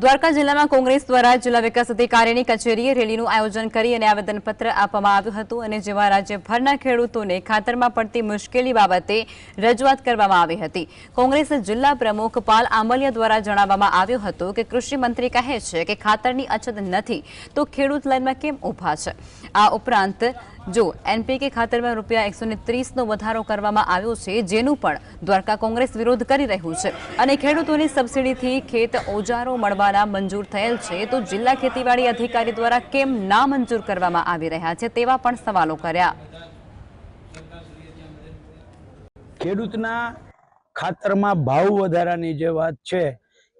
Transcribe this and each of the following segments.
દ્વારકા જિલ્લામાં કોંગ્રેસ દ્વારા જિલ્લા વિકાસ અધિકારીની કચેરીએ રેલીનું આયોજન કરી અને આવેદનપત્ર આપવામાં આવ્યું હતું અને જેમાં રાજ્યભરના ખેડૂતોને ખાતરમાં પડતી મુશ્કેલી બાબતે રજૂઆત કરવામાં આવી હતી। કોંગ્રેસ જિલ્લા પ્રમુખ પાલ આંબલિયા દ્વારા જણાવવામાં આવ્યું હતું કે કૃષિ મંત્રી કહે છે કે ખાતરની અછત નથી તો ખેડૂત લાઇનમાં કેમ ઊભા છે। આ ઉપરાંત જો એનપીકે ખાતરમાં ₹130નો વધારો કરવામાં આવ્યો છે જેનું પણ દ્વારકા કોંગ્રેસ વિરોધ કરી રહ્યું છે અને ખેડૂતોને સબસિડીથી ખેત ઓજારો મળવાના મંજૂર થયેલ છે તો જિલ્લા ખેતીવાડી અધિકારી દ્વારા કેમ ના મંજૂર કરવામાં આવી રહ્યા છે તેવા પણ સવાલો કર્યા। ખેડૂતના ખાતરમાં ભાવ વધારાની જે વાત છે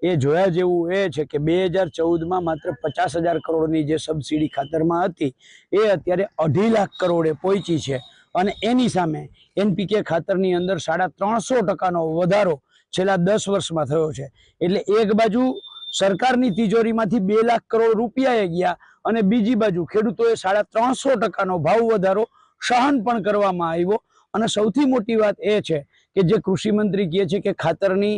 એ જોયા જેવું એ છે કે 2014માં માત્ર 50,000 કરોડની જે સબસિડી ખાતરમાં હતી એ અત્યારે 2.5 લાખ કરોડે પહોંચી છે અને એની સામે એનપીકે ખાતરની અંદર 350% વધારો છેલ્લા 10 વર્ષમાં થયો છે। એટલે એક બાજુ સરકારની તિજોરીમાંથી 2 લાખ કરોડ રૂપિયા ગયા અને બીજી બાજુ ખેડૂતોએ 350%નો ભાવ વધારો સહન પણ કરવામાં આવ્યો। અને સૌથી મોટી વાત એ છે કે જે કૃષિ મંત્રી કહે છે કે ખાતરની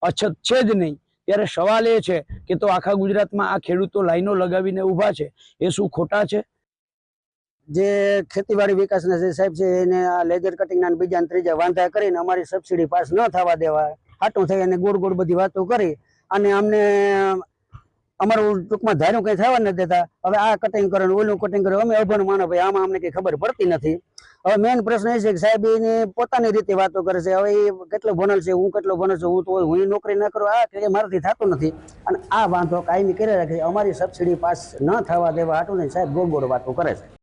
અછત છે જ નહીં, ત્યારે સવાલ એ છે કે તો આખા ગુજરાતમાં આ ખેડૂતો લાઈનો લગાવીને ઊભા છે એ શું ખોટા છે? જે ખેતીવાડી વિકાસના જે સાહેબ છે એને આ લેજર કટિંગના બીજા ને ત્રીજા વાંધા કરીને અમારી સબસિડી પાસ ન થવા દેવા હાટું થઈ અને ગોળ ગોળ બધી વાતો કરી અને અમને અમારું ટૂંકમાં ધાર્યું કંઈ થવા નથી દેતા। હવે આ કટિંગ કરે ઓલું કટિંગ કરે, અમે અભણ માનો ભાઈ આમાં અમને કંઈ ખબર પડતી નથી। હવે મેઇન પ્રશ્ન એ છે કે સાહેબ એને પોતાની રીતે વાતો કરે છે। હવે એ કેટલો ભણેલ છે, હું કેટલો ભણેલ છું, હું નોકરી ન કરું, આ કે મારાથી થતું નથી અને આ વાંધો કાયમી કરી રાખે। અમારી સબસિડી પાસ ન થવા દેવા હાટું ને સાહેબ ગોળ ગોળ વાતો કરે છે।